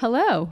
Hello.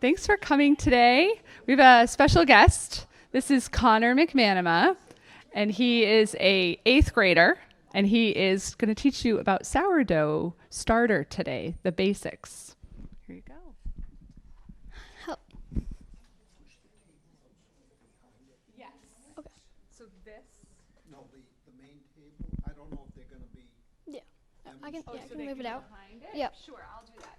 Thanks for coming today. We have a special guest. This is Connor McManama, and he is a 8th grader, and he is going to teach you about sourdough starter today, the basics. Here you go. Oh. Yes. Okay. So this. No, the main table, I don't know if they're gonna be. Yeah. I can, Oh, yeah, so I can they move it out. behind it? Yep. Sure, I'll do that.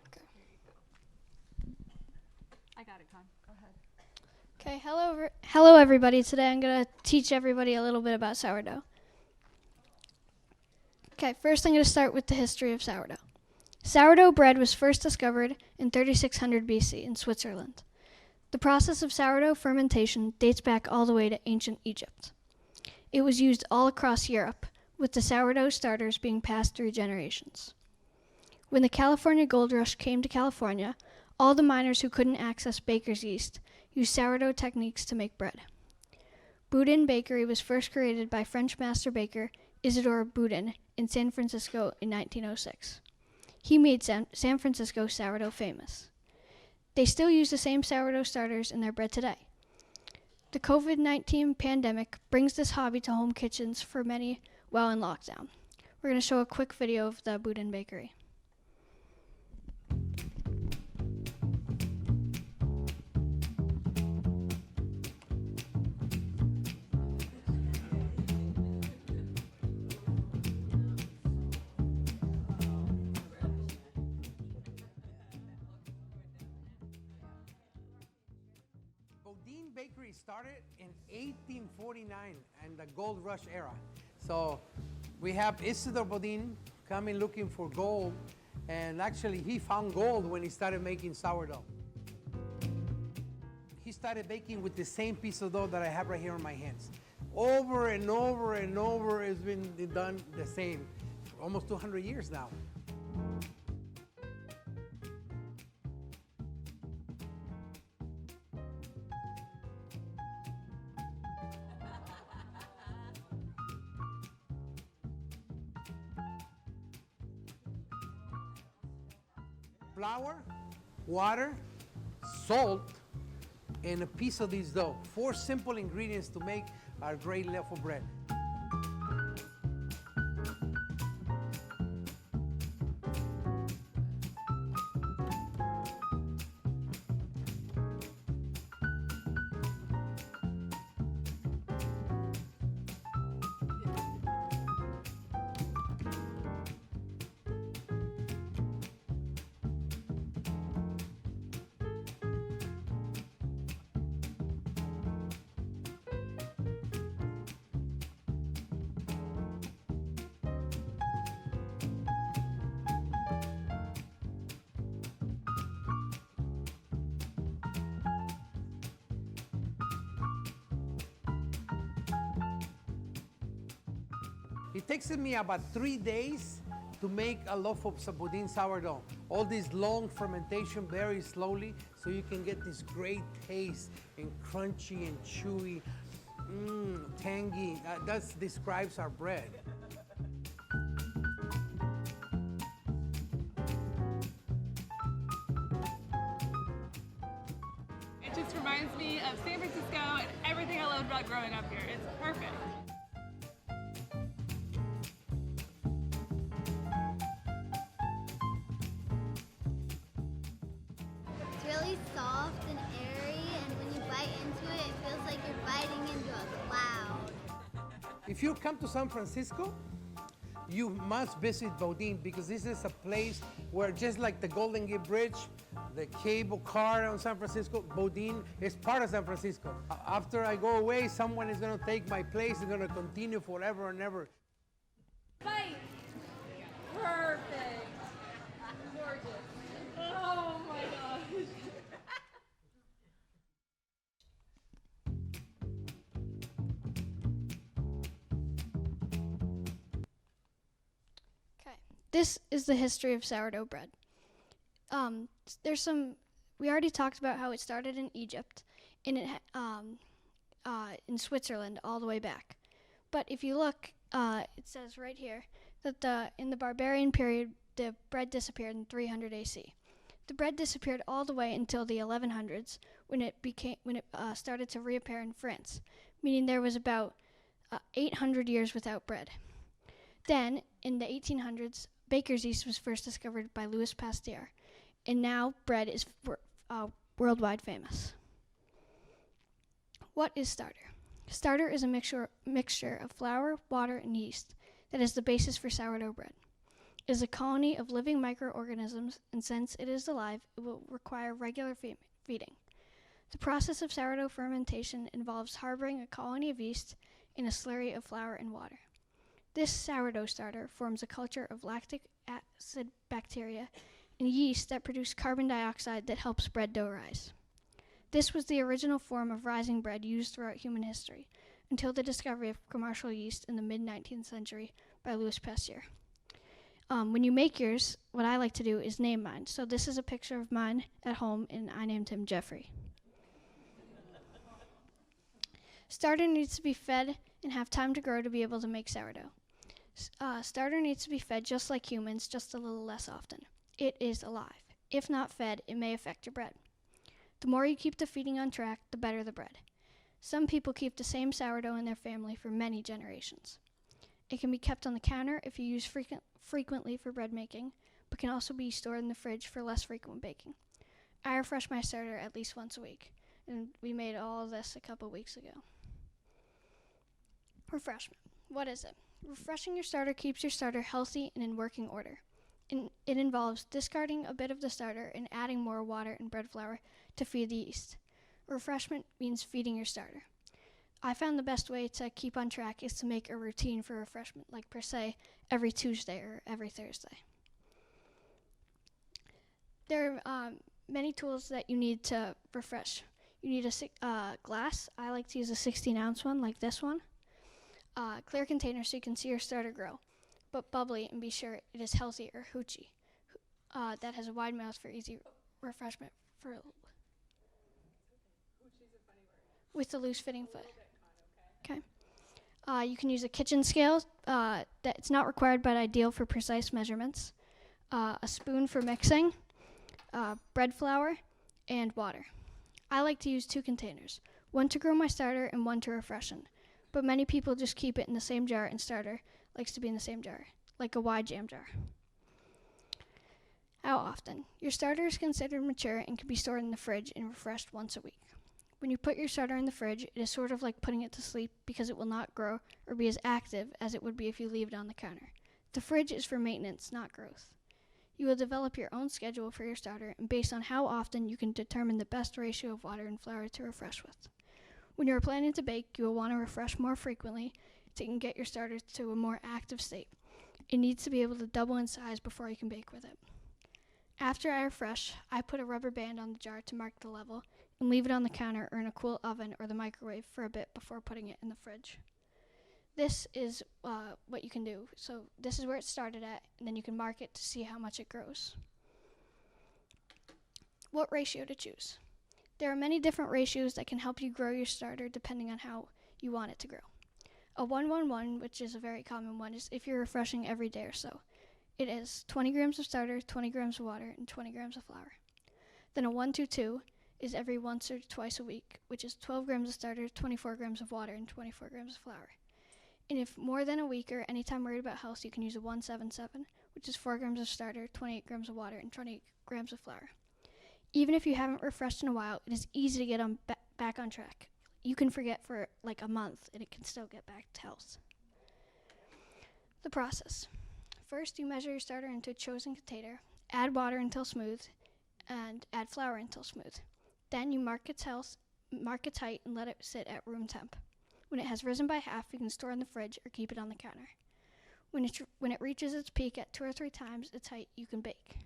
Okay. I got it, Con. Go ahead. Okay. Hello, everybody. Today I'm gonna teach everybody a little bit about sourdough. Okay. First, I'm gonna start with the history of sourdough. Sourdough bread was first discovered in 3600 BC in Switzerland. The process of sourdough fermentation dates back all the way to ancient Egypt. It was used all across Europe, with the sourdough starters being passed through generations. When the California gold rush came to California, all the miners who couldn't access baker's yeast used sourdough techniques to make bread. Boudin Bakery was first created by French master baker Isidore Boudin in San Francisco in 1906. He made San Francisco sourdough famous. They still use the same sourdough starters in their bread today. The COVID-19 pandemic brings this hobby to home kitchens for many while in lockdown. We're going to show a quick video of the Boudin Bakery. Boudin Bakery started in 1849 and the gold rush era. So we have Isidore Boudin coming looking for gold, and actually he found gold when he started making sourdough. He started baking with the same piece of dough that I have right here in my hands. Over and over and over, it's been done the same for almost 200 years now. Flour, water, salt, and a piece of this dough. 4 simple ingredients to make our great loaf of bread. It takes me about 3 days to make a loaf of Boudin sourdough. All this long fermentation very slowly so you can get this great taste and crunchy and chewy, tangy. That describes our bread. It just reminds me of San Francisco and everything I loved about growing up here. It's perfect. It's really soft and airy, and when you bite into it, it feels like you're biting into a cloud. If you come to San Francisco, you must visit Boudin because this is a place where, just like the Golden Gate Bridge, the cable car on San Francisco, Boudin is part of San Francisco. After I go away, someone is going to take my place and going to continue forever and ever. Bite. Perfect. Gorgeous. Oh my gosh. Okay. This is the history of sourdough bread. There's some we already talked about how it started in Egypt, and in Switzerland all the way back. But if you look, it says right here that in the barbarian period, the bread disappeared in 300 AC. The bread disappeared all the way until the 1100s, when it started to reappear in France, meaning there was about 800 years without bread. Then, in the 1800s, baker's yeast was first discovered by Louis Pasteur, and now bread is worldwide famous. What is starter? Starter is a mixture of flour, water, and yeast that is the basis for sourdough bread. It is a colony of living microorganisms, and since it is alive, it will require regular feeding. The process of sourdough fermentation involves harboring a colony of yeast in a slurry of flour and water. This sourdough starter forms a culture of lactic acid bacteria and yeast that produce carbon dioxide that helps bread dough rise. This was the original form of rising bread used throughout human history, until the discovery of commercial yeast in the mid-19th century by Louis Pasteur. When you make yours, what I like to do is name mine. So this is a picture of mine at home, and I named him Jeffrey. Starter needs to be fed and have time to grow to be able to make sourdough. Starter needs to be fed just like humans, just a little less often. It is alive. If not fed, it may affect your bread. The more you keep the feeding on track, the better the bread. Some people keep the same sourdough in their family for many generations. It can be kept on the counter if you use frequently for bread making, but can also be stored in the fridge for less frequent baking. I refresh my starter at least once a week, and we made all of this a couple weeks ago. Refreshment. What is it? Refreshing your starter keeps your starter healthy and in working order. It involves discarding a bit of the starter and adding more water and bread flour to feed the yeast. Refreshment means feeding your starter. I found the best way to keep on track is to make a routine for refreshment, like per se every Tuesday or every Thursday. There are many tools that you need to refresh. You need a glass. I like to use a 16-ounce one, like this one. Clear container so you can see your starter grow, but bubbly, and be sure it is healthy or hoochie. That has a wide mouth for easy refreshment with a loose fitting foot. Okay. You can use a kitchen scale. That's not required but ideal for precise measurements. A spoon for mixing, bread flour, and water. I like to use 2 containers, one to grow my starter and one to refreshen. But many people just keep it in the same jar, and starter likes to be in the same jar, like a wide jam jar. How often? Your starter is considered mature and can be stored in the fridge and refreshed once a week. When you put your starter in the fridge, it is sort of like putting it to sleep because it will not grow or be as active as it would be if you leave it on the counter. The fridge is for maintenance, not growth. You will develop your own schedule for your starter, and based on how often, you can determine the best ratio of water and flour to refresh with. When you are planning to bake, you will want to refresh more frequently to get your starter to a more active state. It needs to be able to double in size before you can bake with it. After I refresh, I put a rubber band on the jar to mark the level and leave it on the counter or in a cool oven or the microwave for a bit before putting it in the fridge. This is what you can do. So this is where it started at, and then you can mark it to see how much it grows. What ratio to choose? There are many different ratios that can help you grow your starter depending on how you want it to grow. A 1-1-1, which is a very common one, is if you're refreshing every day or so. It is 20 grams of starter, 20 grams of water, and 20 grams of flour. Then a 1-2-2 is every once or twice a week, which is 12 grams of starter, 24 grams of water, and 24 grams of flour. And if more than a week or anytime worried about health, you can use a 1-7-7, which is 4 grams of starter, 28 grams of water, and 20 grams of flour. Even if you haven't refreshed in a while, it is easy to get back on track. You can forget for like a month, and it can still get back to health. The process. First, you measure your starter into a chosen container, add water until smooth, and add flour until smooth. Then you mark its height and let it sit at room temp. When it has risen by half, you can store it in the fridge or keep it on the counter. When it reaches its peak at 2 or 3 times its height, you can bake.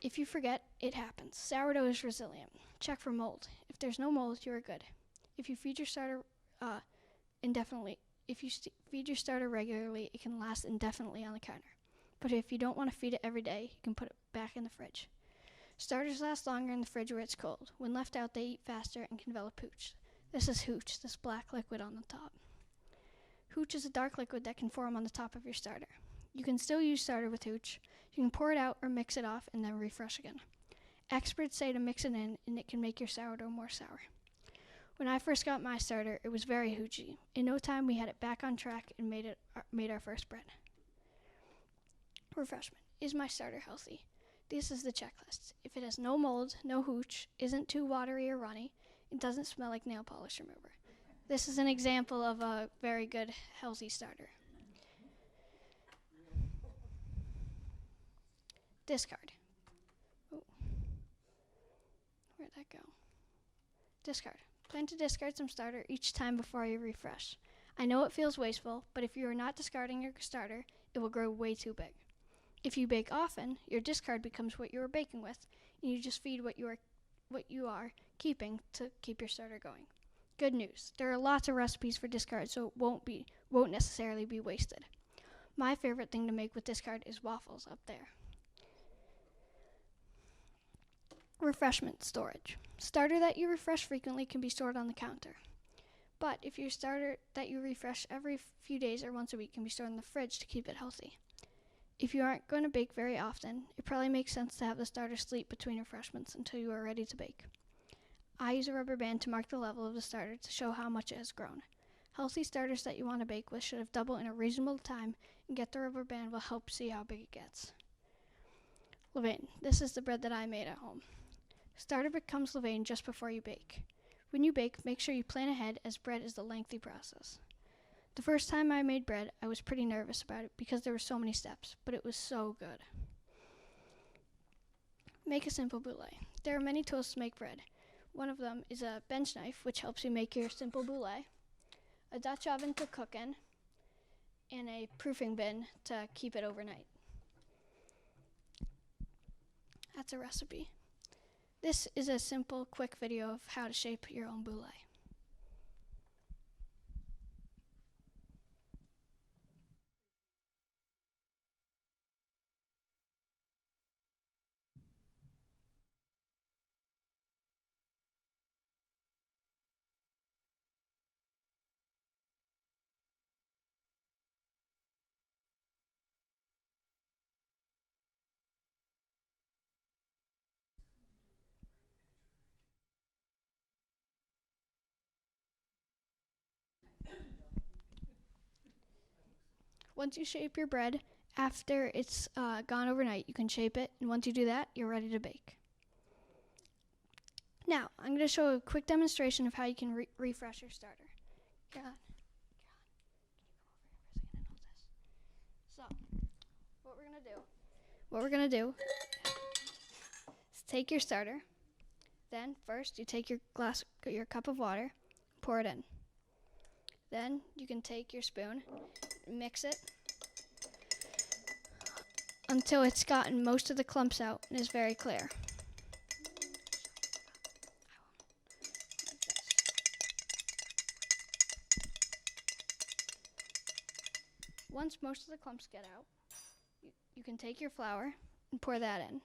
If you forget, it happens. Sourdough is resilient. Check for mold. If there's no mold, you are good. If you feed your starter feed your starter regularly, it can last indefinitely on the counter. But if you don't want to feed it every day, you can put it back in the fridge. Starters last longer in the fridge where it's cold. When left out, they eat faster and can develop hooch. This is hooch, this black liquid on the top. Hooch is a dark liquid that can form on the top of your starter. You can still use starter with hooch. You can pour it out or mix it off and then refresh again. Experts say to mix it in and it can make your sourdough more sour. When I first got my starter, it was very hoochy. In no time, we had it back on track and made our first bread. Refreshment. Is my starter healthy? This is the checklist. If it has no mold, no hooch, isn't too watery or runny, it doesn't smell like nail polish remover. This is an example of a very good, healthy starter. Discard. Oh. Where'd that go? Discard. Plan to discard some starter each time before you refresh. I know it feels wasteful, but if you are not discarding your starter, it will grow way too big. If you bake often, your discard becomes what you are baking with, and you just feed what you are keeping to keep your starter going. Good news. There are lots of recipes for discard, so it won't necessarily be wasted. My favorite thing to make with discard is waffles up there. Refreshment storage. Starter that you refresh frequently can be stored on the counter. But if your starter that you refresh every few days or once a week can be stored in the fridge to keep it healthy. If you aren't going to bake very often, it probably makes sense to have the starter sleep between refreshments until you are ready to bake. I use a rubber band to mark the level of the starter to show how much it has grown. Healthy starters that you want to bake with should have doubled in a reasonable time, and get the rubber band will help see how big it gets. Levain. This is the bread that I made at home. Starter becomes levain just before you bake. When you bake, make sure you plan ahead, as bread is a lengthy process. The first time I made bread, I was pretty nervous about it because there were so many steps, but it was so good. Make a simple boule. There are many tools to make bread. One of them is a bench knife, which helps you make your simple boule, a Dutch oven to cook in, and a proofing bin to keep it overnight. That's a recipe. This is a simple, quick video of how to shape your own boule. Once you shape your bread, after it's gone overnight, you can shape it, and once you do that, you're ready to bake. Now, I'm going to show a quick demonstration of how you can refresh your starter. So, what we're going to do is take your starter. Then, first, you take your cup of water, pour it in. Then, you can take your spoon, mix it until it's gotten most of the clumps out and is very clear. Once most of the clumps get out, you can take your flour and pour that in.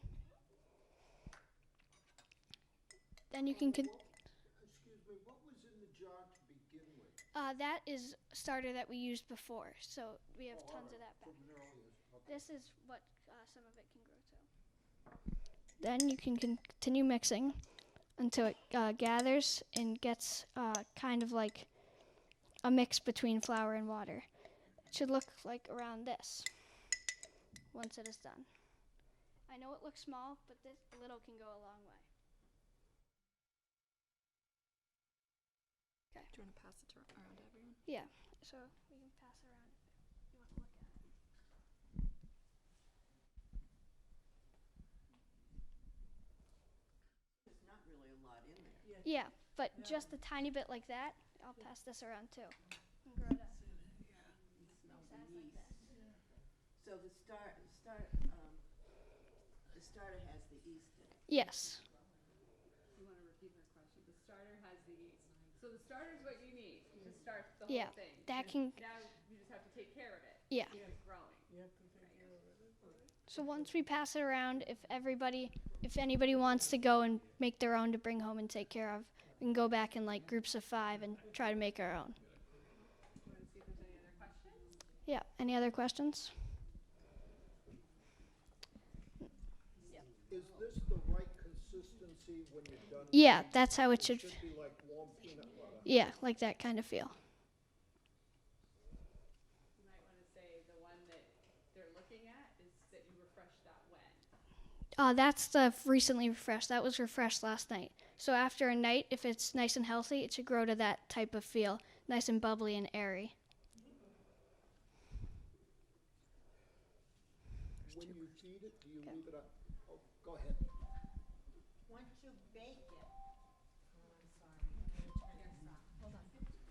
Then you can Excuse me, what was in the jar to begin with? that is starter that we used before, so we have tons of that back. This is what some of it can grow to. Then you can continue mixing until it gathers and gets kind of like a mix between flour and water. It should look like around this once it is done. I know it looks small, but this little can go a long way. Okay. Do you want to pass it around to everyone? Yeah, so we can pass it around if you want to look at it. There's not really a lot in there. Yeah, but just a tiny bit like that. I'll pass this around too. And grow it up. So the starter has the yeast in it. Yes. You want to repeat her question? The starter has the yeast. So the starter is what you need to start the Yeah, whole thing. that And can. now you just have to take care of it. Yeah. It's growing. So once we pass it around, if anybody wants to go and make their own to bring home and take care of, we can go back in like groups of 5 and try to make our own. Yeah. Any other questions? Is this the right consistency when you're done? Yeah, that's how it should. It should be like warm peanut butter. Yeah, like that kind of feel. You might want to say the one that they're looking at is that you refreshed that when. That's the recently refreshed. That was refreshed last night. So after a night, if it's nice and healthy, it should grow to that type of feel, nice and bubbly and airy. When you feed it, do you leave it up? Oh, go ahead. Once you bake it.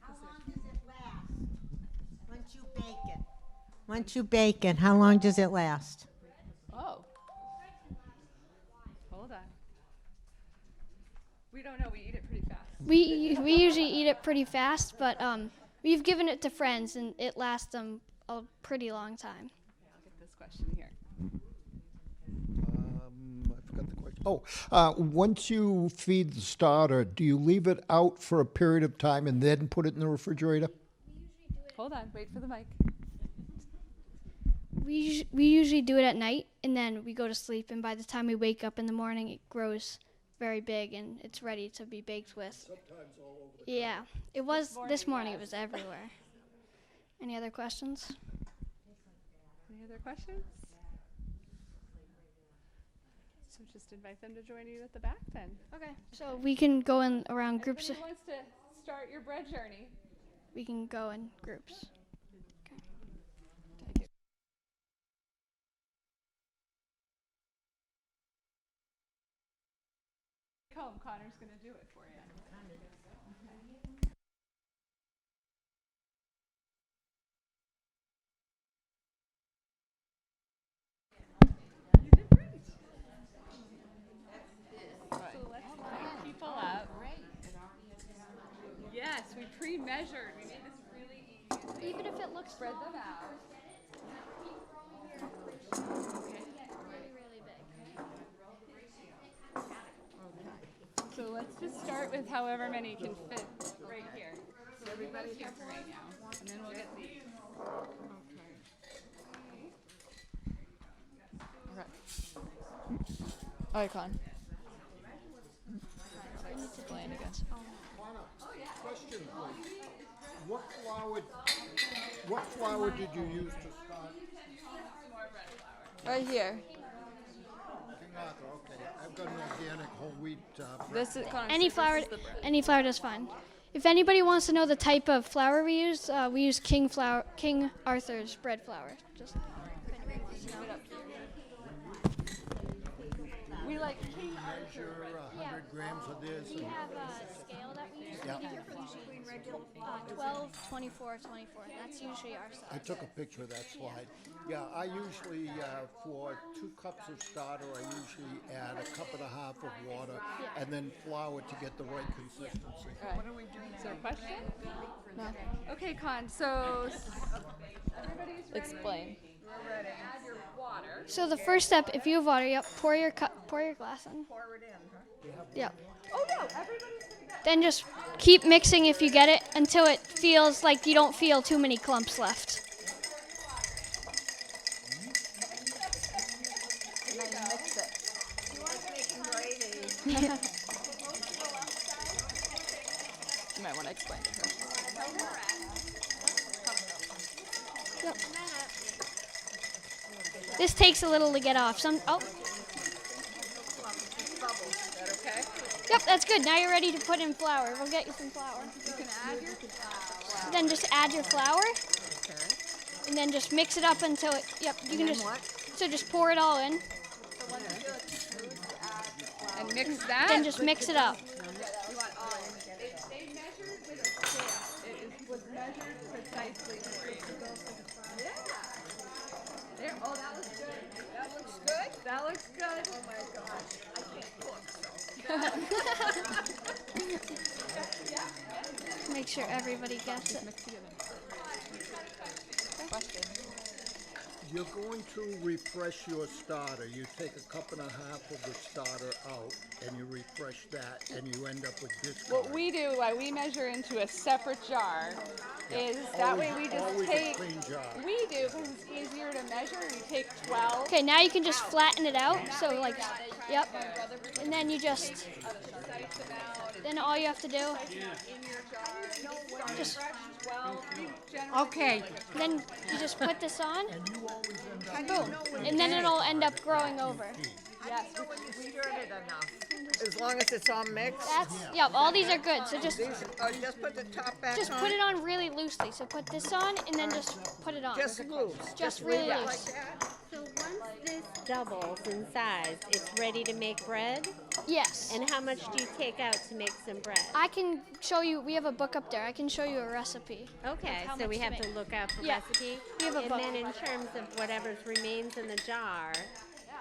How long does it last? Once you bake it. Once you bake it, how long does it last? Oh. Hold on. We don't know. We eat it pretty fast. We usually eat it pretty fast, but we've given it to friends, and it lasts them a pretty long time. Okay, I'll get this question here. I forgot the question. Oh, once you feed the starter, do you leave it out for a period of time and then put it in the refrigerator? Hold on. Wait for the mic. We usually do it at night, and then we go to sleep, and by the time we wake up in the morning, it grows very big, and it's ready to be baked with. Sometimes all over the Yeah, it was this morning. yes. It was everywhere. Any other questions? Any other questions? So just invite them to join you at the back then. Okay, so we can go in around groups. Everybody wants to start your bread journey. We can go in groups. Home, Connor's going to do it for you. You did great. So let's line people up. Yes, we pre-measured. We made this really easy. Even if it looks Spread them out. really, really big. So let's just start with however many can fit right here. So everybody's here for right now, and then we'll get these. Icon. Connor, question please. What flour did you use to start? Right here. King Arthur, okay. I've got an organic whole wheat bread. This is Connor. Any flour, does fine. If anybody wants to know the type of flour we use King Arthur's bread flour. Just if anybody wants to know. We like King Measure 100 grams of this. We have a scale that we use. Yeah. Usually 12, 24, 24. That's usually our size. I took a picture of that slide. Yeah, I usually, for 2 cups of starter, I usually add a cup and a half of water and then flour to get the right consistency. What are we doing? Is there a question? No. Okay, Con. So everybody's ready. Explain. We're ready. Add your water. So the first step, if you have water, pour your glass in. Pour it in. Yep. Oh no! Everybody's gonna get. Then just keep mixing if you get it until it feels like you don't feel too many clumps left. And then mix it. You might want to explain to her. Yep. This takes a little to get off. Okay. Yep, that's good. Now you're ready to put in flour. We'll get you some flour. You can add your flour. Then just add your flour. And then just mix it up until it. Yep. You can just. So just pour it all in. And mix that. Then just mix it up. You want all. They measured with a scale. It was measured precisely for you. Yeah. There. Oh, that looks good. That looks good. That looks good. Oh my gosh. I can't cook. Make sure everybody gets it. Question. You're going to refresh your starter. You take a cup and a half of the starter out and you refresh that and you end up with discard. What we do, why we measure into a separate jar, is that way we just Always take. a clean jar. We do because it's easier to measure. You take 12. Okay, now you can just flatten it out. So like, yep. And then you just, then all you have to do, just, Okay. then you just put this on, boom, and then it'll end up growing over. As long as it's all mixed. That's, yep, all these are good. So just Just put the top back Just on. put it on really loosely. So put this on and then just put it on. Just loose. Just really like loose. that. So once this doubles in size, it's ready to make bread? Yes. And how much do you take out to make some bread? I can show you, we have a book up there. I can show you a recipe. Okay, how so much we to have make. to look up a Yeah, recipe. we have a and book. then in terms of whatever remains in the jar,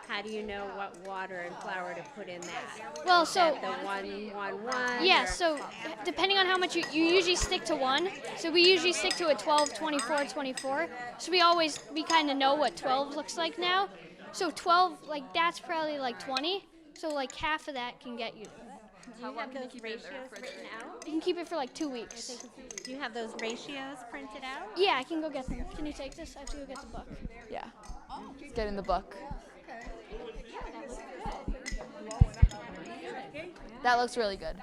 how do you know what water and flour to put in that? Well, Is so that the 1-1-1? yeah, or- so depending on how much you usually stick to one. So we usually stick to a 12, 24, 24. So we kind of know what 12 looks like now. So 12, like that's probably like 20. So like half of that can get you. Do you have those ratios written out? You can keep it for like 2 weeks. Do you have those ratios printed out? Yeah, I can go get them. Can you take this? I have to go get the book. Yeah. Let's get in the book. That looks really good.